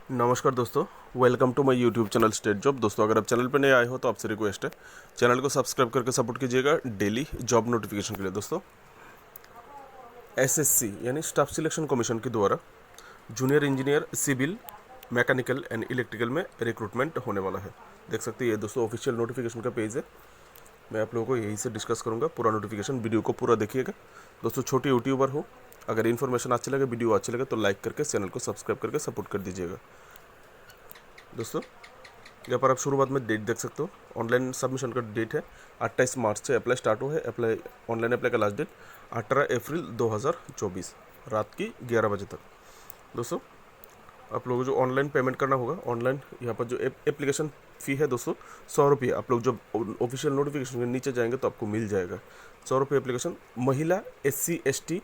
नमस्कार दोस्तों, welcome to my YouTube channel state job. दोस्तों, अगर आप चैनल पर नए आए हो तो आपसे रिक्वेस्ट है, चैनल को सब्सक्राइब करके सपोर्ट कीजिएगा डेली जॉब नोटिफिकेशन के लिए। दोस्तों, एसएससी यानी स्टाफ सिलेक्शन कमीशन के द्वारा junior engineer civil, mechanical and electrical में रिक्रूटमेंट होने वाला है। देख सकते हैं ये दोस्तों ऑफिशियल नोटिफिकेशन का पेज है। मैं आप लोगों को यहीं से डिस्कस करूँगा पूरा नोटिफिकेशन। वीडियो को पूरा देखिएगा। दोस्तों, छोटे यूट्यूबर हो, अगर इन्फॉर्मेशन अच्छी लगे, वीडियो अच्छी लगे तो लाइक करके चैनल को सब्सक्राइब करके सपोर्ट कर दीजिएगा। दोस्तों, यहाँ पर आप शुरुआत में डेट देख सकते हो। ऑनलाइन सबमिशन का डेट है 28 मार्च से अप्लाई स्टार्ट हुआ है। ऑनलाइन अप्लाई का लास्ट डेट 18 अप्रैल 2024 रात की 11 बजे तक। दोस्तों, आप लोगों को जो ऑनलाइन पेमेंट करना होगा, ऑनलाइन यहाँ पर जो एप्लीकेशन फ़ी है दोस्तों 100 रुपये। आप लोग जब ऑफिशियल नोटिफिकेशन के नीचे जाएंगे तो आपको मिल जाएगा 100 रुपये एप्लीकेशन। महिला, SC ST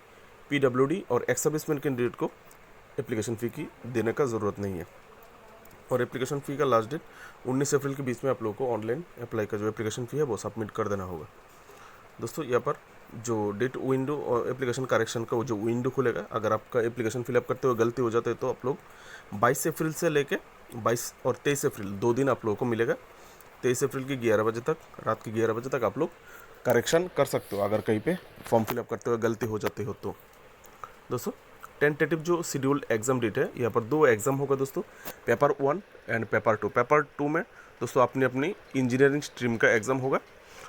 PWD और एक्स सर्विसमैन कैंडिडेट को एप्लीकेशन फ़ी की देने का ज़रूरत नहीं है। और एप्लीकेशन फ़ी का लास्ट डेट 19 अप्रैल के बीच में आप लोगों को ऑनलाइन अप्लाई का जो एप्लीकेशन फ़ी है वो सबमिट कर देना होगा। दोस्तों, यहाँ पर जो डेट विंडो और एप्लीकेशन करेक्शन का वो जो विंडो खुलेगा, अगर आपका एप्लीकेशन फिलअप करते हुए गलती हो जाती है तो आप लोग 22 अप्रैल से लेके 22 और 23 अप्रैल 2 दिन आप लोगों को मिलेगा। 23 अप्रैल की 11 बजे तक, रात की 11 बजे तक आप लोग करेक्शन कर सकते हो अगर कहीं पे फॉर्म फिलअप करते हुए गलती हो जाती हो तो। दोस्तों, टेंटेटिव जो शेड्यूल्ड एग्जाम डेट है, यहाँ पर 2 एग्जाम होगा दोस्तों, पेपर 1 एंड पेपर 2। पेपर 2 में दोस्तों अपनी अपनी इंजीनियरिंग स्ट्रीम का एग्ज़ाम होगा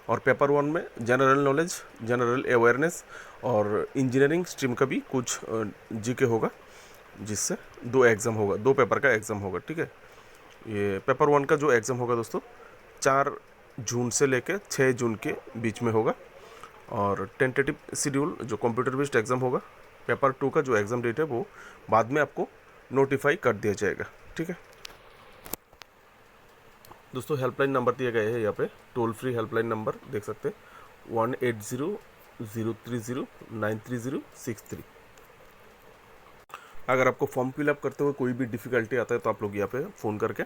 और पेपर 1 में जनरल नॉलेज, जनरल अवेयरनेस और इंजीनियरिंग स्ट्रीम का भी कुछ जीके होगा, जिससे 2 एग्ज़ाम होगा, 2 पेपर का एग्ज़ाम होगा। ठीक है, ये पेपर 1 का जो एग्ज़ाम होगा दोस्तों 4 जून से लेकर 6 जून के बीच में होगा। और टेंटेटिव शेड्यूल जो कंप्यूटर बेस्ड एग्ज़ाम होगा, पेपर 2 का जो एग्ज़ाम डेट है वो बाद में आपको नोटिफाई कर दिया जाएगा। ठीक है दोस्तों, हेल्पलाइन नंबर दिए गए हैं यहाँ पे, टोल फ्री हेल्पलाइन नंबर देख सकते हैं 180-030-93063। अगर आपको फॉर्म फिलअप करते हुए कोई भी डिफ़िकल्टी आता है तो आप लोग यहाँ पे फ़ोन करके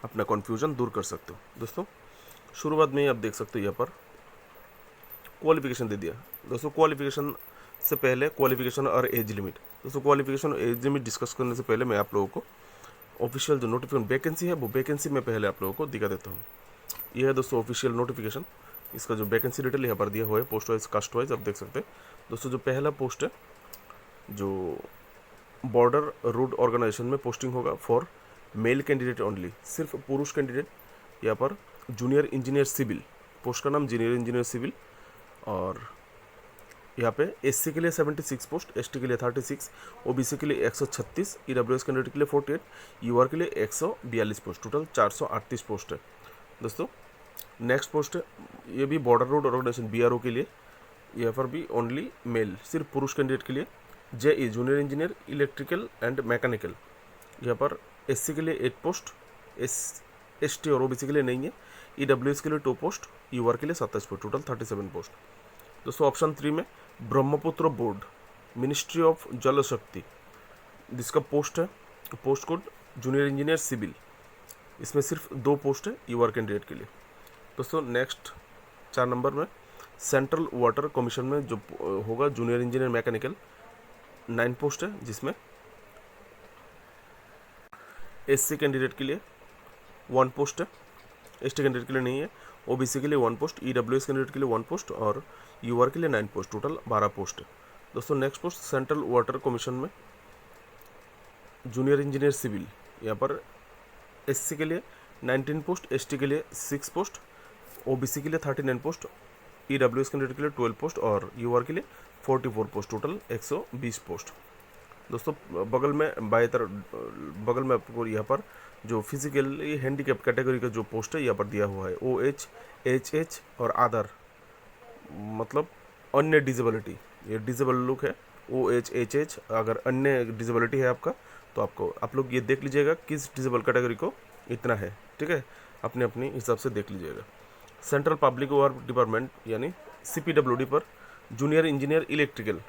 अपना कन्फ्यूजन दूर कर सकते हो। दोस्तों, शुरुआत में ही आप देख सकते हो यहाँ पर क्वालिफिकेशन दे दिया। दोस्तों, क्वालिफिकेशन से पहले क्वालिफिकेशन और एज लिमिट। दोस्तों, क्वालिफिकेशन और एज लिमिट डिस्कस करने से पहले मैं आप लोगों को ऑफिशियल जो नोटिफिकेशन वैकेंसी है वो वैकेंसी में पहले आप लोगों को दिखा देता हूँ। ये है दोस्तों ऑफिशियल नोटिफिकेशन। इसका जो वैकेंसी डिटेल यहाँ पर दिया हुआ है पोस्ट वाइज, कास्ट वाइज, आप देख सकते हैं। दोस्तों, जो पहला पोस्ट है जो बॉर्डर रोड ऑर्गेनाइजेशन में पोस्टिंग होगा फॉर मेल कैंडिडेट ओनली, सिर्फ पुरुष कैंडिडेट। यहाँ पर जूनियर इंजीनियर सिविल, पोस्ट का नाम जूनियर इंजीनियर सिविल। और यहाँ पे SC के लिए 76 पोस्ट, ST के लिए 36, OBC के लिए 136, EWS कैंडिडेट के लिए 48, UR के लिए 142 पोस्ट, टोटल 438 पोस्ट है। दोस्तों, नेक्स्ट पोस्ट है, ये भी बॉर्डर रोड ऑर्गेनाइजेशन BRO के लिए। यहाँ पर भी ओनली मेल, सिर्फ पुरुष कैंडिडेट के लिए। JE junior engineer electrical and mechanical, यहाँ पर SC के लिए 8 पोस्ट, ST और OBC के लिए नहीं है। EWS के लिए 2 पोस्ट, UR के लिए 27 पोस्ट, टोटल 37 पोस्ट। दोस्तों, ऑप्शन 3 में Brahmaputra board, ministry of Jal शक्ति, जिसका पोस्ट है post code junior engineer civil. इसमें सिर्फ 2 पोस्ट है UR कैंडिडेट के लिए। दोस्तों, नेक्स्ट 4 नंबर में सेंट्रल वाटर कमीशन में जो होगा जूनियर इंजीनियर मैकेनिकल, 9 पोस्ट है, जिसमें SC कैंडिडेट के लिए 1 पोस्ट है, ST कैंडिडेट के लिए नहीं है। OBC के लिए 1 पोस्ट, EWS कैंडिडेट के लिए 1 पोस्ट और UR के लिए 9 पोस्ट, टोटल 12 पोस्ट है। दोस्तों, next post central water commission में जूनियर इंजीनियर सिविल, यहाँ पर SC के लिए 19 पोस्ट, ST के लिए 6 पोस्ट, OBC के लिए 39 पोस्ट, EWS कैंडिडेट के लिए 12 पोस्ट और UR के लिए 44 पोस्ट, टोटल 120 पोस्ट। दोस्तों, बगल में आपको यहाँ पर जो फिजिकली हैंडीकैप कैटेगरी का जो पोस्ट है यहाँ पर दिया हुआ है OH, HH और अदर, मतलब अन्य डिजेबिलिटी। ये डिजेबल लुक है OH, HH। अगर अन्य डिजेबिलिटी है आपका तो आप लोग ये देख लीजिएगा किस डिजेबल कैटेगरी को इतना है। ठीक है, अपने अपने हिसाब से देख लीजिएगा। सेंट्रल पब्लिक वर्क डिपार्टमेंट यानी CPWD पर जूनियर इंजीनियर इलेक्ट्रिकल,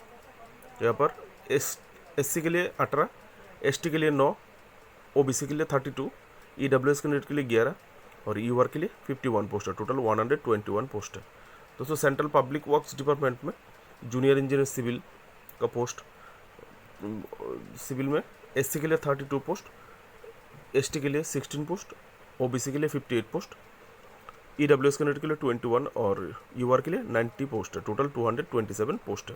यहाँ पर SC के लिए 18, ST के लिए 9, OBC के लिए 32, EWS कैंडिडेट के लिए 11 और UR के लिए 51 पोस्ट है, टोटल 121 पोस्ट है। दोस्तों, सेंट्रल पब्लिक वर्क्स डिपार्टमेंट में जूनियर इंजीनियर सिविल का पोस्ट, सिविल में SC के लिए 32 पोस्ट, एसटी के लिए 16 पोस्ट, ओबीसी के लिए 58 पोस्ट, ईडब्ल्यूएस कैंडिडेट के लिए 21 और यूआर के लिए 90 पोस्ट है। टोटल 227 पोस्ट है।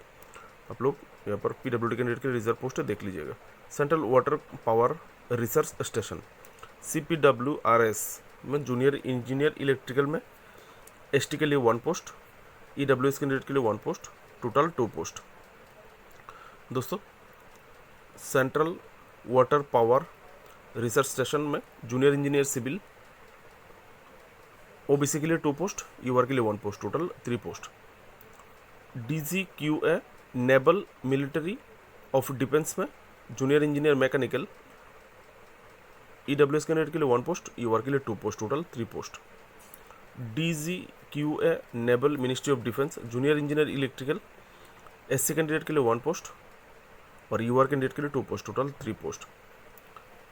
आप लोग यहाँ पर पीडब्ल्यूडी कैंडिडेट के लिए रिजर्व पोस्ट है, देख लीजिएगा। Central water power research station CPWRS में जूनियर इंजीनियर इलेक्ट्रिकल में एसटी के लिए 1 पोस्ट, ईडब्ल्यूएस कैंडिडेट के लिए 1 पोस्ट, टोटल 2 पोस्ट। दोस्तों central water power research station में जूनियर इंजीनियर सिविल ओबीसी के लिए 2 पोस्ट, यूआर के लिए 1 post, total 3 post. DGQA naval military of defence में junior engineer mechanical EWS candidate के लिए 1 पोस्ट, यूआर के लिए 2 post, total 3 post. DGQA naval ministry of defence junior engineer electrical SC candidate के लिए 1 पोस्ट और यूआर कैंडिडेट के लिए 2 पोस्ट, टोटल 3 पोस्ट।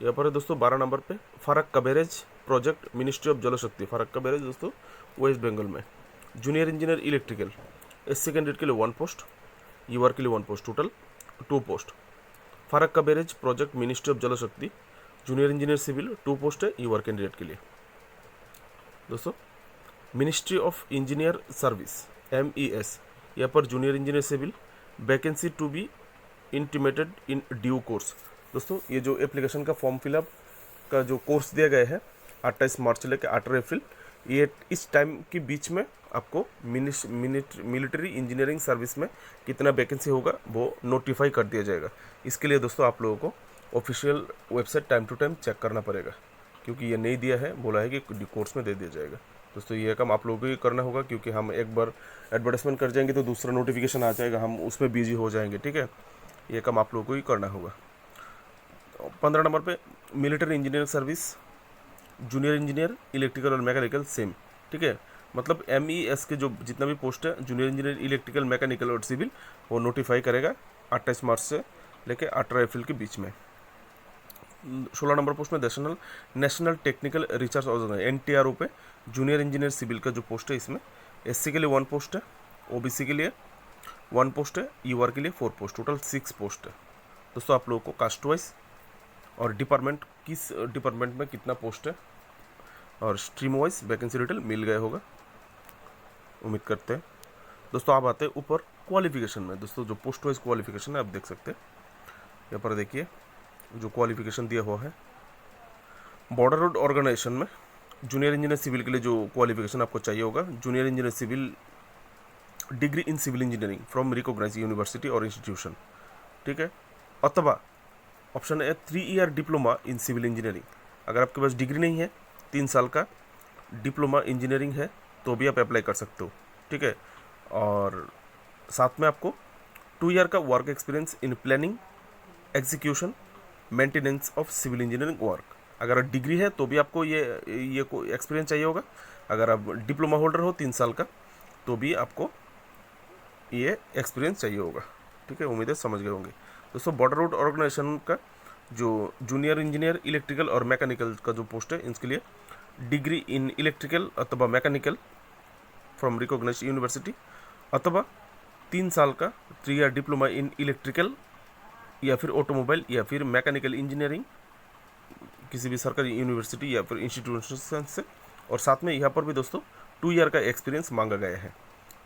यहाँ पर है दोस्तों 12 नंबर पे Farakka barrage project ministry of Jal शक्ति, फरक्का बैरेज दोस्तों वेस्ट बंगाल में junior engineer electrical SC candidate के लिए 1 पोस्ट, यूआर के लिए 1 post, total 2 post. Farakka barrage project ministry of Jal शक्ति जूनियर इंजीनियर सिविल 2 पोस्ट है यूआर कैंडिडेट के लिए। दोस्तों ministry of engineer service MES, यहाँ पर junior engineer civil vacancy to be intimated in due course. दोस्तों ये जो एप्लीकेशन का फॉर्म फिलअप का जो कोर्स दिया गया है 28 मार्च से लेकर 18 अप्रैल, ये इस टाइम के बीच में आपको मिलिट्री इंजीनियरिंग सर्विस में कितना वैकेंसी होगा वो नोटिफाई कर दिया जाएगा। इसके लिए दोस्तों आप लोगों को official website time to time check करना पड़ेगा, क्योंकि ये नहीं दिया है, बोला है कि कोर्स में दे दिया जाएगा। दोस्तों ये काम आप लोगों को ही करना होगा, क्योंकि हम एक बार एडवर्टाइजमेंट कर जाएंगे तो दूसरा नोटिफिकेशन आ जाएगा, हम उसमें बिजी हो जाएंगे। ठीक है, ये काम आप लोगों को ही करना होगा। 15 नंबर पे military engineering service junior engineer electrical और मैकेनिकल सेम। ठीक है, मतलब MES के जो जितना भी पोस्ट है जूनियर इंजीनियर इलेक्ट्रिकल मैकेनिकल और सिविल वो नोटिफाई करेगा 28 मार्च से लेकर 18 अप्रैल के बीच में। 16 नंबर पोस्ट में national technical research organisation NTRO पे जूनियर इंजीनियर सिविल का जो पोस्ट है, इसमें SC के लिए 1 पोस्ट है, OBC के लिए 1 पोस्ट है, यूआर के लिए 4 पोस्ट, टोटल 6 पोस्ट है। दोस्तों आप लोगों को कास्ट वाइज और डिपार्टमेंट किस डिपार्टमेंट में कितना पोस्ट है और स्ट्रीम वाइज वैकेंसी डिटेल मिल गया होगा, उम्मीद करते हैं। दोस्तों आप आते हैं ऊपर क्वालिफिकेशन में। दोस्तों जो पोस्ट वाइज क्वालिफिकेशन है आप देख सकते हैं, यहाँ पर देखिए जो क्वालिफिकेशन दिया हुआ है। बॉर्डर रोड ऑर्गेनाइजेशन में जूनियर इंजीनियर सिविल के लिए जो क्वालिफिकेशन आपको चाहिए होगा, junior engineer civil degree in civil engineering from recognised university और इंस्टीट्यूशन। ठीक है, अथवा ऑप्शन है 3 year diploma in civil engineering. अगर आपके पास डिग्री नहीं है, 3 साल का डिप्लोमा इंजीनियरिंग है, तो भी आप अप्लाई कर सकते हो। ठीक है, और साथ में आपको 2 ईयर का work experience in planning execution maintenance of civil engineering work. अगर डिग्री है तो भी आपको ये एक्सपीरियंस चाहिए होगा। अगर आप डिप्लोमा होल्डर हो 3 साल का तो भी आपको ये एक्सपीरियंस चाहिए होगा। ठीक है, उम्मीद है समझ गए होंगे। दोस्तों बॉर्डर रोड ऑर्गेनाइजेशन का जो जूनियर इंजीनियर इलेक्ट्रिकल और मैकेनिकल का जो पोस्ट है, इसके लिए डिग्री इन इलेक्ट्रिकल अथवा मैकेनिकल फ्रॉम रिकॉग्नाइज्ड यूनिवर्सिटी अथवा 3 साल का 3 ईयर डिप्लोमा इन इलेक्ट्रिकल या फिर ऑटोमोबाइल या फिर मैकेनिकल इंजीनियरिंग किसी भी सरकारी यूनिवर्सिटी या फिर इंस्टीट्यूशन से। और साथ में यहाँ पर भी दोस्तों 2 ईयर का एक्सपीरियंस मांगा गया है।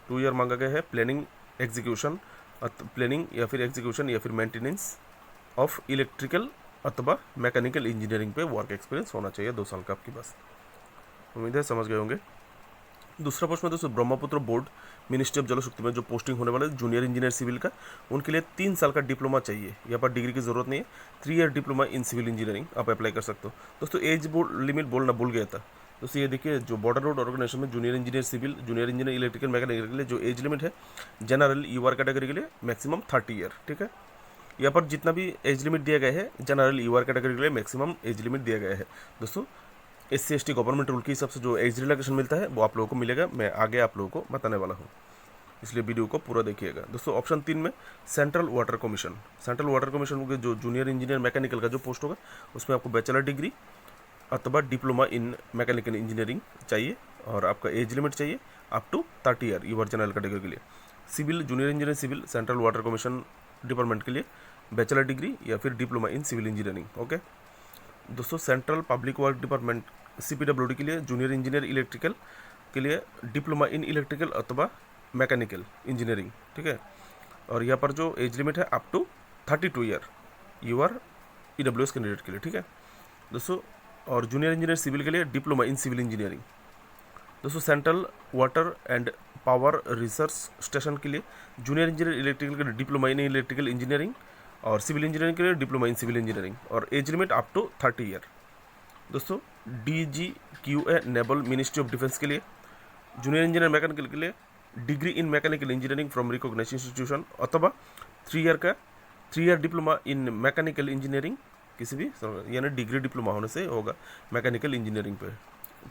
2 ईयर मांगा गया है प्लानिंग या फिर एग्जीक्यूशन या फिर मेंटेनेंस ऑफ इलेक्ट्रिकल अथवा मैकेनिकल इंजीनियरिंग पे वर्क एक्सपीरियंस होना चाहिए 2 साल का आपके पास। उम्मीद है समझ गए होंगे। दूसरा पोस्ट में दोस्तों Brahmaputra board ministry of Jal शक्ति में जो पोस्टिंग होने वाला है जूनियर इंजीनियर सिविल का, उनके लिए 3 साल का डिप्लोमा चाहिए। यहाँ पर डिग्री की जरूरत नहीं है, 3 year diploma in civil engineering आप अप्लाई कर सकते हो। दोस्तों एज लिमिट बोलना भूल गया था। दोस्तों ये देखिए जो बॉर्डर रोड ऑर्गेनाइजेशन में junior engineer civil junior engineer electrical mechanical के लिए जो एज लिमिट है जनरल यूआर कैटेगरी के लिए मैक्सिमम 30 ईयर। ठीक है, यहाँ पर जितना भी एज लिमिट दिया गया है जनरल यूआर कैटेगरी के लिए मैक्सिमम एज लिमिट दिया गया है। दोस्तों SC/ST गवर्नमेंट रूल के हिसाब से जो एज रिलैक्सेशन मिलता है वो आप लोगों को मिलेगा, मैं आगे आप लोगों को बताने वाला हूँ, इसलिए वीडियो को पूरा देखिएगा। दोस्तों ऑप्शन 3 में सेंट्रल वाटर कमीशन के जो जूनियर इंजीनियर मैकेनिकल का जो पोस्ट होगा उसमें आपको बैचलर डिग्री अथवा डिप्लोमा इन मैकेनिकल इंजीनियरिंग चाहिए और आपका एज लिमिट चाहिए up to 30 year UR general category के लिए। Civil junior engineer civil central water commission department के लिए बैचलर डिग्री या फिर diploma in civil engineering. Okay, दोस्तों central public work department CPWD के लिए जूनियर इंजीनियर इलेक्ट्रिकल के लिए डिप्लोमा इन इलेक्ट्रिकल अथवा मैकेनिकल इंजीनियरिंग, ठीक है। और यहाँ पर जो एज लिमिट है up to 32 year UR EWS candidate के लिए, ठीक है दोस्तों। और जूनियर इंजीनियर सिविल के लिए डिप्लोमा इन सिविल इंजीनियरिंग। दोस्तों central water and power research station के लिए जूनियर इंजीनियर इलेक्ट्रिकल के लिए डिप्लोमा इन इलेक्ट्रिकल इंजीनियरिंग, और सिविल इंजीनियरिंग के लिए डिप्लोमा इन सिविल इंजीनियरिंग, और age limit up to 30 year. दोस्तों DGQA naval ministry of defence के लिए जूनियर इंजीनियर मैकेनिकल के लिए degree in mechanical engineering from recognised institution अथवा 3 year diploma in mechanical engineering किसी भी, यानी डिग्री डिप्लोमा होने से होगा मैकेनिकल इंजीनियरिंग पे।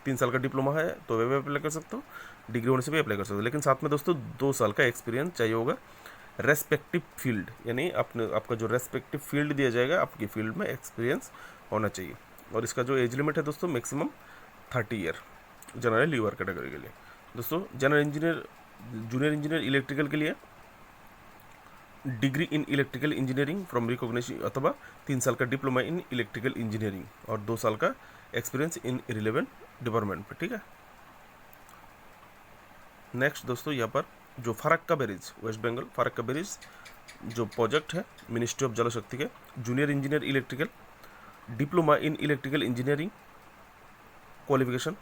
3 साल का डिप्लोमा है तो वे भी अप्लाई कर सकते हो, डिग्री होने से भी अप्लाई कर सकते हो, लेकिन साथ में दोस्तों 2 साल का एक्सपीरियंस चाहिए होगा रेस्पेक्टिव फील्ड, यानी आपका जो रेस्पेक्टिव फील्ड दिया जाएगा आपकी फील्ड में एक्सपीरियंस होना चाहिए। और इसका जो एज लिमिट है दोस्तों maximum 30 year general liver category के लिए। दोस्तों जूनियर इंजीनियर इलेक्ट्रिकल के लिए degree in electrical engineering from recognised अथवा 3 साल का डिप्लोमा इन इलेक्ट्रिकल इंजीनियरिंग और 2 साल का एक्सपीरियंस इन रिलेवेंट डिपार्टमेंट पे, ठीक है। नेक्स्ट दोस्तों यहाँ पर जो Farakka barrage, west Bengal Farakka barrage जो प्रोजेक्ट है मिनिस्ट्री ऑफ जल शक्ति के, junior engineer electrical diploma in electrical engineering qualification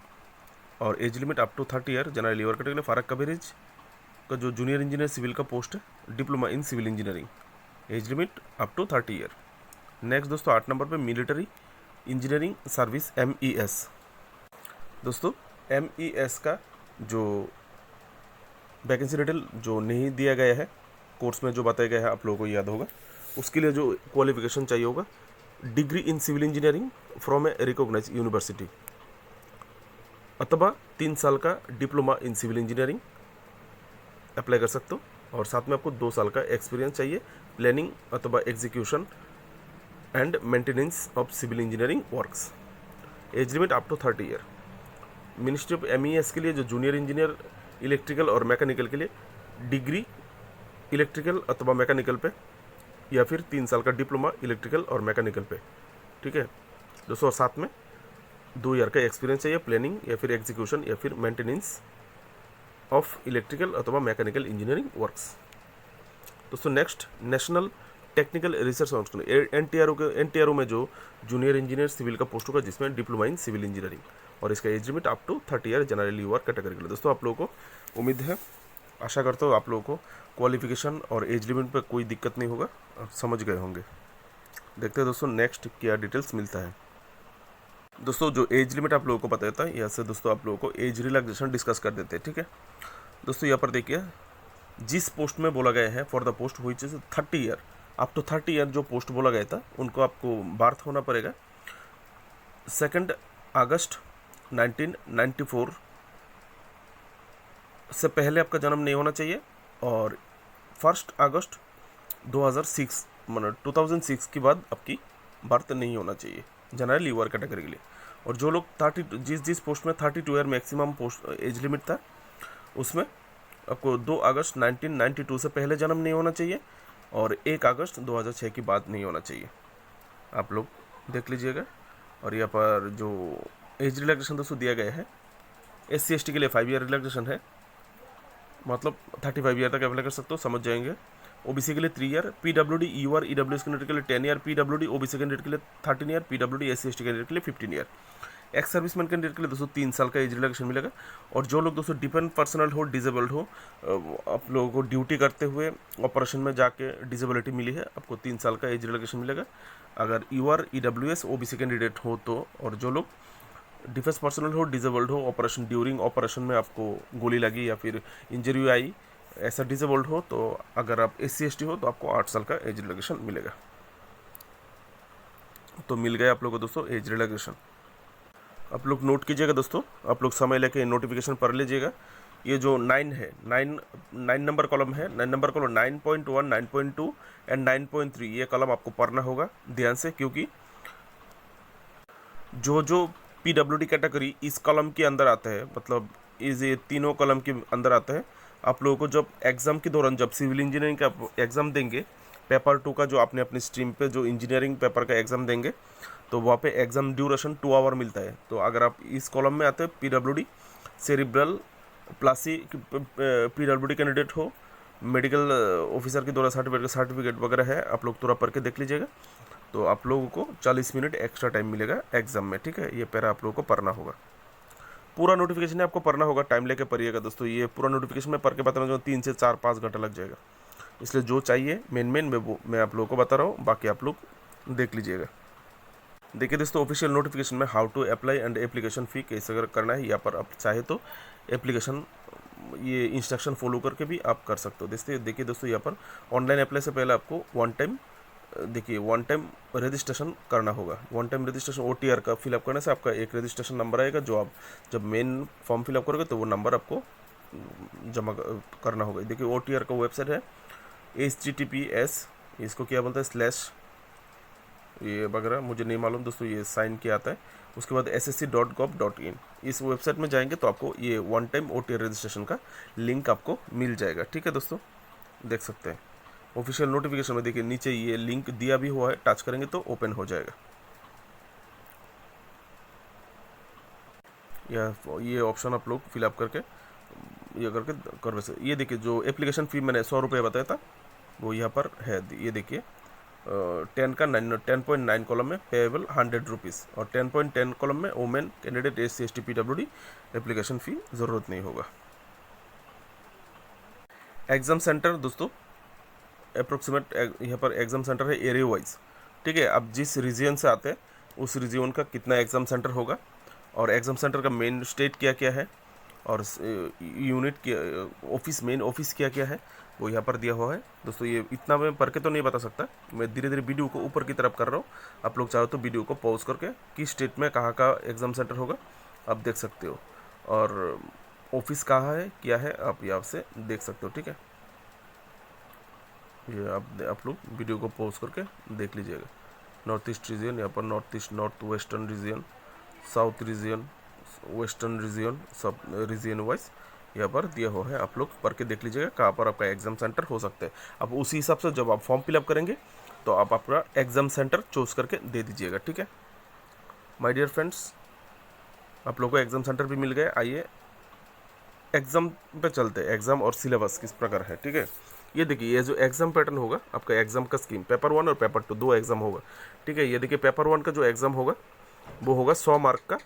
और age limit up to 30 year general liver category. Farakka barrage का जो जूनियर इंजीनियर सिविल का पोस्ट है diploma in civil engineering, age limit up to 30 year. Next दोस्तों 8 number पे military engineering service MES। दोस्तों MES का जो वैकेंसी डिटेल जो नहीं दिया गया है कोर्स में जो बताया गया है आप लोगों को याद होगा, उसके लिए जो क्वालिफिकेशन चाहिए होगा degree in civil engineering from a recognised university अथवा 3 साल का diploma in civil engineering apply कर सकते हो, और साथ में आपको 2 साल का एक्सपीरियंस चाहिए प्लानिंग अथवा execution and maintenance of civil engineering works. Age limit up to 30 year. Ministry of MES के लिए जो जूनियर इंजीनियर इलेक्ट्रिकल और मैकेनिकल के लिए डिग्री इलेक्ट्रिकल अथवा मैकेनिकल पे या फिर 3 साल का डिप्लोमा इलेक्ट्रिकल और मैकेनिकल पे, ठीक है दोस्तों। और साथ में 2 ईयर का एक्सपीरियंस चाहिए प्लानिंग या फिर एग्जीक्यूशन या फिर मेंटेनेंस ऑफ इलेक्ट्रिकल अथवा मैकेनिकल इंजीनियरिंग वर्क्स। दोस्तों next national technical research council NTRO में जो जूनियर इंजीनियर सिविल का पोस्ट होगा जिसमें डिप्लोमा इन सिविल इंजीनियरिंग, और इसका age limit up to 30 year general liver category के लिए। दोस्तों आप लोगों को उम्मीद है, आशा करता हूँ आप लोगों को क्वालिफिकेशन और एज लिमिट पर कोई दिक्कत नहीं होगा, आप समझ गए होंगे। देखते हैं दोस्तों नेक्स्ट क्या डिटेल्स मिलता है। दोस्तों जो एज लिमिट आप लोगों को पता था, यहाँ से दोस्तों आप लोगों को एज रिलैक्सेशन डिस्कस कर देते हैं, ठीक है दोस्तों। यहाँ पर देखिए जिस पोस्ट में बोला गया है फॉर द पोस्ट हुई चीज़ 30 ईयर अप टू 30 ईयर जो पोस्ट बोला गया था उनको आपको बार्थ होना पड़ेगा 2 अगस्त 1994 से पहले आपका जन्म नहीं होना चाहिए, और 1 अगस्त 2006 मतलब 2006 के बाद आपकी बर्थ नहीं होना चाहिए जनरल लीवर कैटेगरी के लिए। और जो लोग 30 जिस पोस्ट में 32 year maximum post age limit था उसमें आपको 2 अगस्त 1992 से पहले जन्म नहीं होना चाहिए और 1 अगस्त 2006 के बाद नहीं होना चाहिए, आप लोग देख लीजिएगा। और यहाँ पर जो एज रिलैक्सेशन दोस्तों दिया गया है SC/ST के लिए 5 ईयर रिलैक्सेशन है, मतलब 35 ईयर तक अप्लाई कर सकते हो, समझ जाएंगे। OBC के लिए 3 year, PWD UR EWS candidate के लिए 10 ईयर, PWD OBC कैंडिडेट के लिए 13 ईयर, PWD SC/ST कैंडिडेट के लिए 15 ईयर। एक्स सर्विसमैन कैंडिडेट के लिए दोस्तों 3 साल का एज रिलैक्सेशन मिलेगा। और जो लोग दोस्तों डिपेंड पर्सनल हो, डिजेबल्ड हो, आप लोगों को ड्यूटी करते हुए ऑपरेशन में जाके डिजेबिलिटी मिली है, आपको 3 साल का एज रिलैक्सेशन मिलेगा अगर UR EWS OBC कैंडिडेट हो तो। और जो लोग डिफेंस पर्सनल हो, डिजेबल्ड हो, ऑपरेशन ड्यूरिंग ऑपरेशन में आपको गोली लगी या फिर इंजरी आई, ऐसा डिजेबल्ड हो तो अगर आप SC/ST हो तो आपको 8 साल का एज रिलैक्सेशन मिलेगा। तो मिल गया आप लोगों को दोस्तों एज रिलैक्सेशन। आप लोग नोट कीजिएगा दोस्तों, आप लोग समय लेके नोटिफिकेशन पढ़ लीजिएगा। ये जो 9 है, 9 नंबर कॉलम है, 9 नंबर कॉलम 9.1, 9.2 एंड 9.3 ये कॉलम आपको पढ़ना होगा ध्यान से, क्योंकि जो PWD कैटेगरी इस कॉलम के अंदर आता है, मतलब ये तीनों कॉलम के अंदर आता है। आप लोगों को जब एग्ज़ाम के दौरान जब सिविल इंजीनियरिंग का एग्ज़ाम देंगे पेपर 2 का जो आपने अपनी स्ट्रीम पे जो इंजीनियरिंग पेपर का एग्ज़ाम देंगे तो वहाँ पे एग्ज़ाम ड्यूरेशन 2 आवर मिलता है। तो अगर आप इस कॉलम में आते हैं PWD cerebral Plassey PWD candidate हो, मेडिकल ऑफिसर के द्वारा सर्टिफिकेट वगैरह है, आप लोग थोड़ा पढ़ के देख लीजिएगा। तो आप लोगों को 40 मिनट एक्स्ट्रा टाइम मिलेगा एग्जाम में, ठीक है। ये पैरा आप लोगों को पढ़ना होगा, पूरा नोटिफिकेशन है आपको पढ़ना होगा, टाइम लेके पढ़िएगा दोस्तों। ये पूरा नोटिफिकेशन में पढ़ के बता रहा हूँ 3 से 4-5 घंटा लग जाएगा, इसलिए जो चाहिए मेन मैं आप लोगों को बता रहा हूँ, बाकी आप लोग देख लीजिएगा। देखिए दोस्तों, ऑफिशियल नोटिफिकेशन में how to apply and application fee कैसे अगर करना है, यहाँ पर आप चाहे तो एप्लीकेशन ये इंस्ट्रक्शन फॉलो करके भी आप कर सकते हो। देखिए दोस्तों, यहाँ पर ऑनलाइन अप्लाई से पहले आपको वन टाइम रजिस्ट्रेशन करना होगा। वन टाइम रजिस्ट्रेशन OTR का फिलअप करने से आपका एक रजिस्ट्रेशन नंबर आएगा, जो आप जब मेन फॉर्म फिलअप करोगे तो वो नंबर आपको जमा करना होगा। देखिए OTR का वेबसाइट है HTTPS, इसको क्या बोलते हैं स्लैश ये वगैरह मुझे नहीं मालूम दोस्तों, ये साइन किया आता है। उसके बाद ssc.gov.in, इस वेबसाइट में जाएंगे तो आपको ये वन टाइम OTR रजिस्ट्रेशन का लिंक आपको मिल जाएगा, ठीक है दोस्तों। देख सकते हैं ऑफिशियल नोटिफिकेशन में, देखिए नीचे ये लिंक दिया भी हुआ है, टच करेंगे तो ओपन हो जाएगा। ये ऑप्शन आप लोग फिलअप करके ये करके कर वैसे। ये देखिए जो एप्लीकेशन फ़ी मैंने 100 रुपये बताया था वो यहाँ पर है, ये देखिए 10.9 कॉलम में पेएबल 100 रुपीज़, और 10.10 कॉलम में women candidate SC ST PWD application fee ज़रूरत नहीं होगा। एग्ज़ाम सेंटर दोस्तों अप्रोक्सीमेट यहाँ पर एग्ज़ाम सेंटर है एरिया वाइज, ठीक है। आप जिस रीजन से आते हैं उस रीजन का कितना एग्ज़ाम सेंटर होगा, और एग्ज़ाम सेंटर का मेन स्टेट क्या क्या है, और यूनिट के मेन ऑफिस क्या क्या है वो यहाँ पर दिया हुआ है दोस्तों। ये इतना मैं पढ़ के तो नहीं बता सकता, मैं धीरे धीरे वीडियो को ऊपर की तरफ कर रहा हूँ। आप लोग चाहो तो वीडियो को पॉज करके किस स्टेट में कहाँ का एग्ज़ाम सेंटर होगा आप देख सकते हो, और ऑफिस कहाँ है क्या है आप यहाँ से देख सकते हो, ठीक है। ये आप लोग वीडियो को पॉज करके देख लीजिएगा। नॉर्थ ईस्ट रीजन, यहाँ पर north east, north western region, south region, western region, सब रीजन वाइज यहाँ पर दिया हुआ है। आप लोग पढ़ के देख लीजिएगा कहाँ पर आपका एग्ज़ाम सेंटर हो सकता है। अब उसी हिसाब से जब आप फॉर्म फिलअप करेंगे तो आप अपना एग्ज़ाम सेंटर चूज करके दे दीजिएगा, ठीक है। माय डियर फ्रेंड्स, आप लोगों को एग्ज़ाम सेंटर भी मिल गए। आइए एग्ज़ाम पे चलते हैं, एग्ज़ाम और सिलेबस किस प्रकार है, ठीक है। ये देखिए ये जो एग्ज़ाम पैटर्न होगा आपका एग्ज़ाम का स्कीम, पेपर 1 और पेपर 2 दो एग्ज़ाम होगा, ठीक है। ये देखिए पेपर 1 का जो एग्ज़ाम होगा वो होगा 100 मार्क का,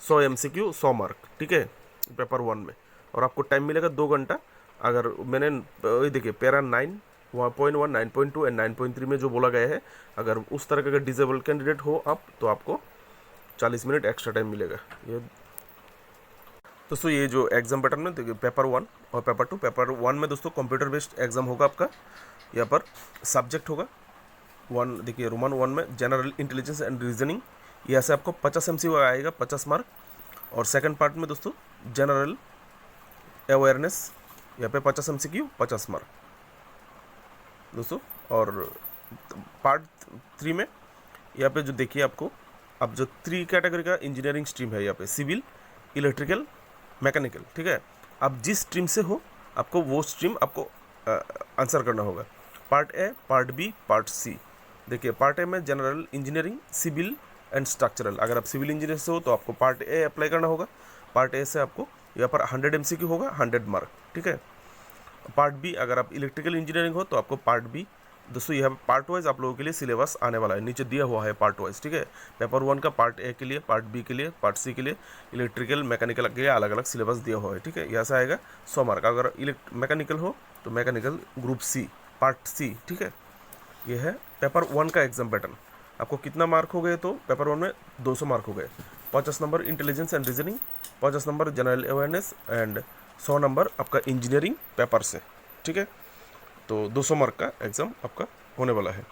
100 MCQ 100 मार्क, ठीक है, पेपर 1 में। और आपको टाइम मिलेगा 2 घंटा। अगर मैंने ये देखिए पैरा 9.1, 9.2 एंड 9.3 में जो बोला गया है, अगर उस तरह का अगर डिसेबल कैंडिडेट हो आप तो आपको 40 मिनट एक्स्ट्रा टाइम मिलेगा। ये दोस्तों ये जो एग्ज़ाम पैटर्न में देखिए पेपर 1 और पेपर 2, पेपर 1 में दोस्तों कंप्यूटर बेस्ड एग्ज़ाम होगा आपका। यहाँ पर सब्जेक्ट होगा 1, देखिए रोमन 1 में जनरल इंटेलिजेंस एंड रीजनिंग, यहाँ से आपको 50 MCQ आएगा, 50 मार्क। और सेकंड पार्ट में दोस्तों जनरल अवेयरनेस, यहाँ पे 50 MCQ 50 मार्क दोस्तों। और पार्ट 3 में यहाँ पे जो देखिए आपको अब जो 3 कैटेगरी का इंजीनियरिंग स्ट्रीम है, यहाँ पे सिविल, इलेक्ट्रिकल, मैकेनिकल, ठीक है। आप जिस स्ट्रीम से हो आपको वो स्ट्रीम आपको आंसर करना होगा। Part A, part B, part C. देखिए पार्ट ए में general engineering, civil and structural. अगर आप सिविल इंजीनियर से हो तो आपको पार्ट ए अप्लाई करना होगा। पार्ट ए से आपको यहाँ पर 100 MCQ होगा, 100 मार्क, ठीक है। पार्ट बी अगर आप इलेक्ट्रिकल इंजीनियरिंग हो तो आपको पार्ट बी दोस्तों यहाँ पार्ट वाइज आप लोगों के लिए सिलेबस आने वाला है, नीचे दिया हुआ है पार्ट वाइज, ठीक है। पेपर 1 का पार्ट ए के लिए, पार्ट बी के लिए, पार्ट सी के लिए, इलेक्ट्रिकल मैकेनिकल के लिए अलग अलग सिलेबस दिया हुआ है, ठीक है। यहाँ से आएगा 100 मार्क। अगर मैकेनिकल हो तो mechanical group C, part C, ठीक है। ये है पेपर 1 का एग्जाम पैटर्न। आपको कितना मार्क हो गए तो पेपर 1 में 200 मार्क हो गए। 50 number intelligence and reasoning, 50 number general awareness and 100 number आपका इंजीनियरिंग पेपर से, ठीक है। तो 200 मार्क का एग्ज़ाम आपका होने वाला है।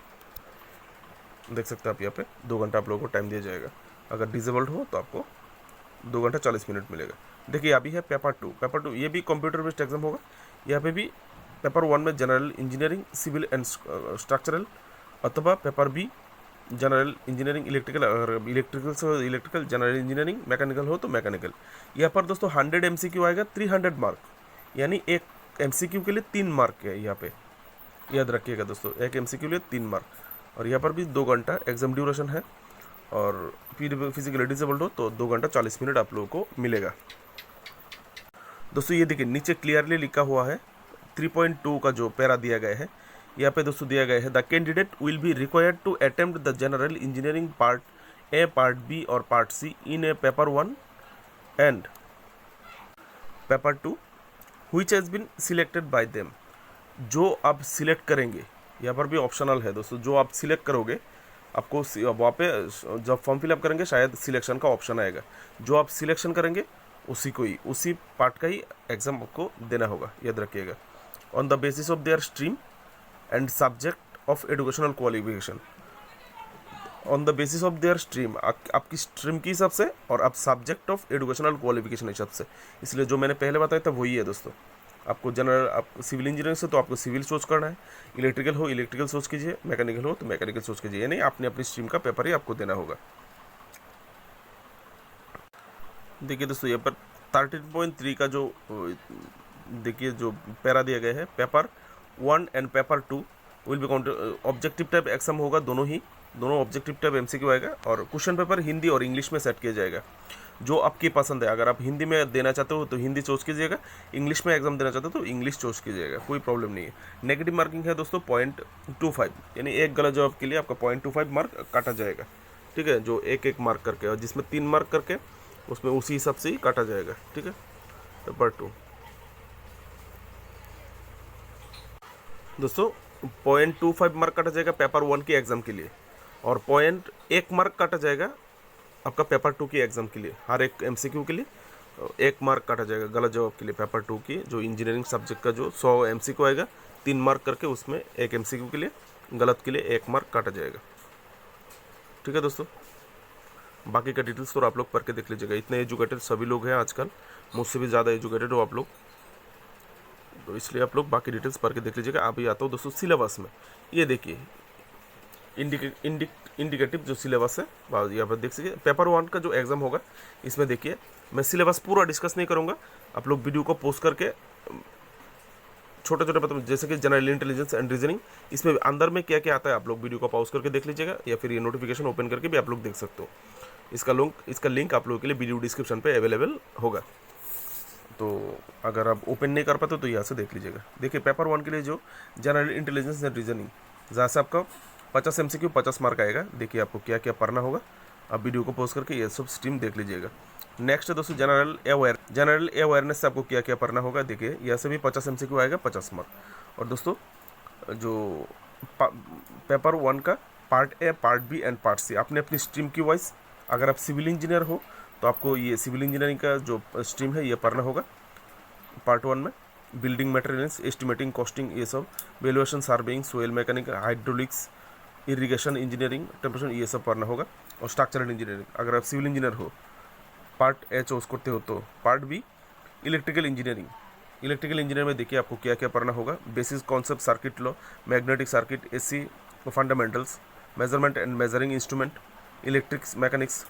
देख सकते हैं आप यहाँ पे 2 घंटा आप लोगों को टाइम दिया जाएगा। अगर डिसेबल्ड हो तो आपको 2 घंटा 40 मिनट मिलेगा। देखिए अभी है पेपर 2, पेपर 2 ये भी कंप्यूटर बेस्ड एग्जाम होगा। यहाँ पे भी पेपर 1 में general engineering, civil and structural, अथवा paper B general engineering electrical, अगर इलेक्ट्रिकल से हो इलेक्ट्रिकल, जनरल इंजीनियरिंग मैकेनिकल हो तो मैकेनिकल। यहाँ पर दोस्तों 100 MCQ आएगा, 300 मार्क, यानी एक MCQ के लिए 3 मार्क है यहाँ पे, याद रखिएगा दोस्तों, एक एमसीक्यू लिए 3 मार्क। और यहाँ पर भी 2 घंटा एग्जाम ड्यूरेशन है, और फिर फिजिकली डिसेबल्ड हो तो 2 घंटा 40 मिनट आप लोगों को मिलेगा। दोस्तों ये देखिए नीचे क्लियरली लिखा हुआ है 3.2 का जो पैरा दिया गया है, यहाँ पे दोस्तों दिया गया है the candidate will be required to attempt the general engineering part A, part B और part C in a paper 1 and paper 2 which has been selected by them. जो आप सिलेक्ट करेंगे, यहाँ पर भी ऑप्शनल है दोस्तों, जो आप सिलेक्ट करोगे आपको वहाँ पे जब फॉर्म फिलअप करेंगे शायद सिलेक्शन का ऑप्शन आएगा, जो आप सिलेक्शन करेंगे उसी को ही, उसी पार्ट का ही एग्ज़ाम आपको देना होगा, याद रखिएगा। On the basis of their stream and subject of educational qualification, on the basis of their stream, आपकी स्ट्रीम के हिसाब से और आप सब्जेक्ट ऑफ एजुकेशनल क्वालिफिकेशन हिसाब से। इसलिए जो मैंने पहले बताया था वही है दोस्तों। आपको जनरल, आप सिविल इंजीनियरिंग से तो आपको सिविल चूज करना है, इलेक्ट्रिकल हो इलेक्ट्रिकल सोच कीजिए, मैकेनिकल हो तो मैकेनिकल सोच कीजिए, नहीं आपने अपनी स्ट्रीम का पेपर ही आपको देना होगा। देखिए दोस्तों यहाँ पर 13.3 का जो देखिए जो पैरा दिया गया है, paper 1 and paper 2 will be counted, objective type exam होगा, दोनों ऑब्जेक्टिव टाइप एमसीक्यू आएगा, और क्वेश्चन पेपर हिंदी और इंग्लिश में सेट किया जाएगा, जो आपकी पसंद है। अगर आप हिंदी में देना चाहते हो तो हिंदी चूज कीजिएगा, इंग्लिश में एग्जाम देना चाहते हो तो इंग्लिश चूज कीजिएगा, कोई प्रॉब्लम नहीं है। नेगेटिव मार्किंग है दोस्तों 0.25, यानी एक गलत जवाब के लिए आपका 0.25 मार्क काटा जाएगा, ठीक है, जो एक मार्क करके, और जिसमें 3 मार्क करके उसमें उसी हिसाब से ही काटा जाएगा, ठीक है। पेपर 2 दोस्तों 0.25 मार्क काटा जाएगा पेपर 1 के एग्ज़ाम के लिए, और 0.1 मार्क काटा जाएगा आपका पेपर 2 की एग्ज़ाम के लिए। हर एक एमसीक्यू के लिए 1 मार्क काटा जाएगा गलत जवाब के लिए। पेपर 2 की जो इंजीनियरिंग सब्जेक्ट का जो 100 एमसीक्यू आएगा, 3 मार्क करके उसमें 1 एमसीक्यू के लिए गलत के लिए 1 मार्क काटा जाएगा, ठीक है दोस्तों। बाकी का डिटेल्स तो आप लोग पढ़ के देख लीजिएगा, इतने एजुकेटेड सभी लोग हैं आजकल, मुझसे भी ज़्यादा एजुकेटेड हो आप लोग, तो इसलिए आप लोग बाकी डिटेल्स पढ़ के देख लीजिएगा। अभी आता हूँ दोस्तों सिलेबस में, ये देखिए इंडिकेटिव जो सिलेबस है यहाँ पर देख सकते। पेपर 1 का जो एग्ज़ाम होगा इसमें देखिए मैं सिलेबस पूरा डिस्कस नहीं करूँगा, आप लोग वीडियो को पोस्ट करके छोटे छोटे मतलब जैसे कि जनरल इंटेलिजेंस एंड रीजनिंग, इसमें अंदर में क्या क्या आता है आप लोग वीडियो को पॉज करके देख लीजिएगा, या फिर ये नोटिफिकेशन ओपन करके भी आप लोग देख सकते हो। इसका लिंक आप लोगों के लिए वीडियो डिस्क्रिप्शन पे अवेलेबल होगा, तो अगर आप ओपन नहीं कर पाते तो यहाँ से देख लीजिएगा। देखिए पेपर 1 के लिए जो जनरल इंटेलिजेंस एंड रीजनिंग, जहाँ से आपका 50 एमसीक्यू 50 मार्क आएगा, देखिए आपको क्या क्या पढ़ना होगा, आप वीडियो को पोस्ट करके ये सब स्ट्रीम देख लीजिएगा। नेक्स्ट दोस्तों जनरल अवेयरनेस से आपको क्या क्या पढ़ना होगा, देखिए यहाँ से भी 50 एमसीक्यू आएगा 50 मार्क। और दोस्तों जो पेपर 1 का part A, part B and part C, आपने अपनी स्ट्रीम की वाइज, अगर आप सिविल इंजीनियर हो तो आपको ये सिविल इंजीनियरिंग का जो स्ट्रीम है ये पढ़ना होगा। पार्ट 1 में बिल्डिंग मटेरियल्स, एस्टिमेटिंग, कॉस्टिंग, ये सब, valuation, surveying, soil mechanic, hydraulics, irrigation engineering, temperature, ये सब पढ़ना होगा। और स्ट्रक्चरल इंजीनियरिंग, अगर आप सिविल इंजीनियर हो पार्ट ए चूज करते हो तो। पार्ट बी इलेक्ट्रिकल इंजीनियर में देखिए आपको क्या क्या पढ़ना होगा, basic concept, circuit law, magnetic circuit, AC fundamentals, measurement and measuring instrument, electrics mechanics,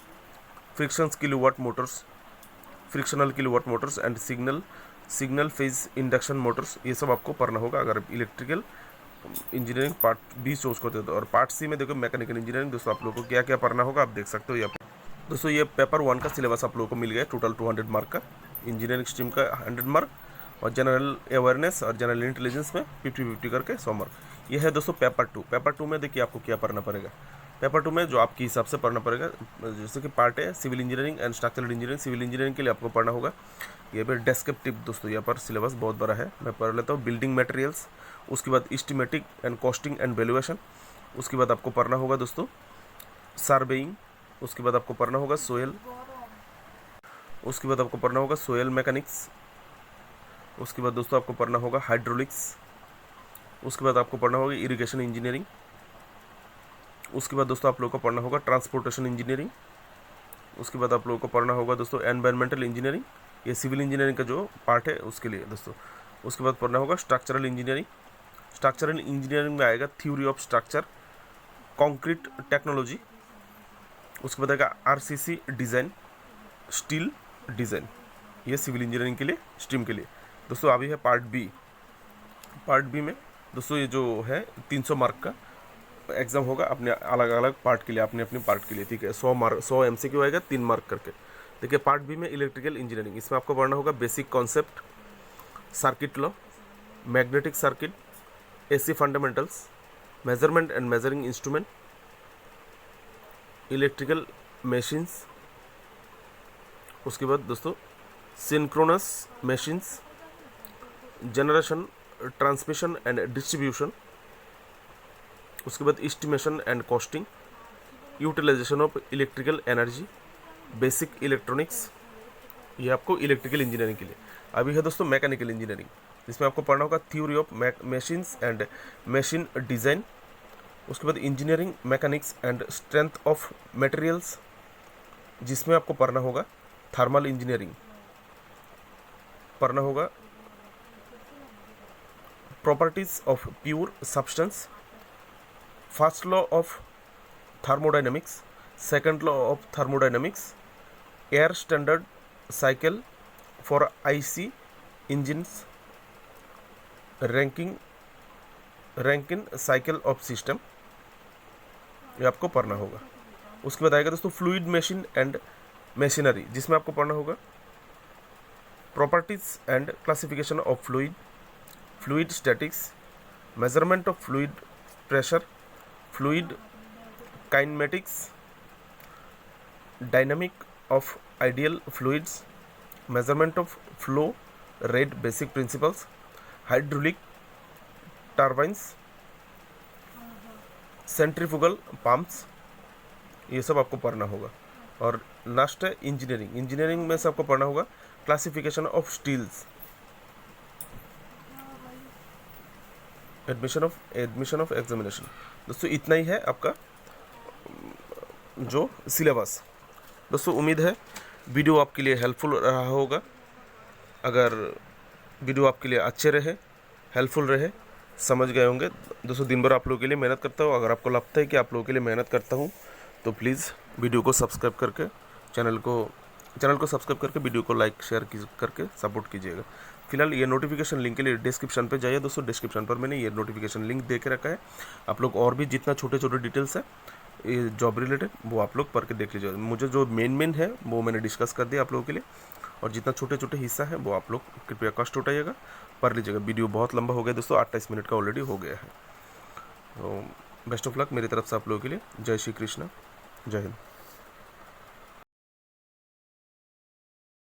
frictional kilowatt motors and signal phase induction motors, ये सब आपको पढ़ना होगा अगर electrical engineering part B choose करते हो तो। और पार्ट सी में देखो मैकेनिकल इंजीनियरिंग, दोस्तों आप लोगों को क्या क्या पढ़ना होगा आप देख सकते हो यहाँ पे। दोस्तों ये पेपर 1 का सिलेबस आप लोगों को मिल गया टोटल 200 मार्क का, इंजीनियरिंग स्ट्रीम का 100 मार्क, और जनरल अवेयरनेस और जनरल इंटेलिजेंस में 50-50 करके 100 मार्क। ये है दोस्तों पेपर 2। पेपर 2 में देखिए आपको क्या पढ़ना पड़ेगा। पेपर 2 में जो आपके हिसाब से पढ़ना पड़ेगा, जैसे कि पार्ट है civil engineering and structural engineering, civil engineering के लिए आपको पढ़ना होगा। ये पर डेस्क्रिप्टिव दोस्तों, यहाँ पर सिलेबस बहुत बड़ा है, मैं पढ़ लेता हूँ। बिल्डिंग मटेरियल्स, उसके बाद एस्टिमेटिक एंड कॉस्टिंग एंड वैल्यूएशन, उसके बाद आपको पढ़ना होगा दोस्तों सर्वेइंग, उसके बाद आपको पढ़ना होगा सोयल, उसके बाद आपको पढ़ना होगा सोयल मैकेनिक्स, उसके बाद दोस्तों आपको पढ़ना होगा हाइड्रोलिक्स, उसके बाद आपको पढ़ना होगा इरिगेशन इंजीनियरिंग, उसके बाद दोस्तों आप लोगों को पढ़ना होगा ट्रांसपोर्टेशन इंजीनियरिंग, उसके बाद आप लोगों को पढ़ना होगा दोस्तों एनवायरमेंटल इंजीनियरिंग, ये सिविल इंजीनियरिंग का जो पार्ट है उसके लिए दोस्तों। उसके बाद पढ़ना होगा स्ट्रक्चरल इंजीनियरिंग। स्ट्रक्चरल इंजीनियरिंग में आएगा theory of structure, concrete technology, उसके बाद आएगा आरसीसी डिज़ाइन, स्टील डिज़ाइन, ये सिविल इंजीनियरिंग के लिए स्ट्रीम के लिए दोस्तों। अभी है पार्ट बी। पार्ट बी में दोस्तों ये जो है 300 मार्क का एग्ज़ाम होगा अपने अलग अलग पार्ट के लिए, अपने अपने पार्ट के लिए, ठीक है। 100 MCQ आएगा 3 मार्क करके। देखिए पार्ट बी में इलेक्ट्रिकल इंजीनियरिंग, इसमें आपको पढ़ना होगा basic concept, circuit law, magnetic circuit, AC fundamentals, measurement and measuring instrument, electrical machines. उसके बाद दोस्तों synchronous machines, generation, transmission and distribution. उसके बाद estimation and costing, utilisation of electrical energy, basic electronics. ये आपको इलेक्ट्रिकल इंजीनियरिंग के लिए। अभी है दोस्तों मैकेनिकल इंजीनियरिंग, जिसमें आपको पढ़ना होगा theory of machines and machine design. उसके बाद engineering mechanics and strength of materials, जिसमें आपको पढ़ना होगा थर्मल इंजीनियरिंग, पढ़ना होगा properties of pure substance, first law of thermodynamics, second law of thermodynamics, air standard cycle for IC engines, Rankine cycle of system, ये आपको पढ़ना होगा। उसके बाद आएगा दोस्तों फ्लूइड मशीन एंड मशीनरी, जिसमें आपको पढ़ना होगा properties and classification of fluid statics, measurement of fluid pressure, fluid kinematics, dynamic of ideal fluids, measurement of flow rate basic principles, hydraulic turbines, centrifugal pumps, ये सब आपको पढ़ना होगा। और लास्ट है इंजीनियरिंग में से आपको पढ़ना होगा classification of steels, admission of examination. दोस्तों इतना ही है आपका जो सिलेबस। दोस्तों उम्मीद है वीडियो आपके लिए हेल्पफुल रहा होगा। अगर वीडियो आपके लिए अच्छे रहे, हेल्पफुल रहे, समझ गए होंगे। दोस्तों दिन भर आप लोगों के लिए मेहनत करता हूँ। अगर आपको लगता है कि आप लोगों के लिए मेहनत करता हूँ तो प्लीज़ वीडियो को सब्सक्राइब करके चैनल को सब्सक्राइब करके वीडियो को लाइक शेयर करके सपोर्ट कीजिएगा। फिलहाल ये नोटिफिकेशन लिंक के लिए डिस्क्रिप्शन पे जाइए दोस्तों। डिस्क्रिप्शन पर मैंने ये नोटिफिकेशन लिंक दे के रखा है। आप लोग और भी जितना छोटे छोटे डिटेल्स है ये जॉब रिलेटेड वो आप लोग पढ़ के देख लीजिए। मुझे जो मेन है वो मैंने डिस्कस कर दिया आप लोगों के लिए, और जितना छोटे छोटे हिस्सा है वो आप लोग कृपया कष्ट उठाइएगा, पढ़ लीजिएगा। वीडियो बहुत लंबा हो गया दोस्तों, 28 मिनट का ऑलरेडी हो गया है। तो बेस्ट ऑफ लक मेरी तरफ से आप लोगों के लिए। जय श्री कृष्ण, जय हिंद।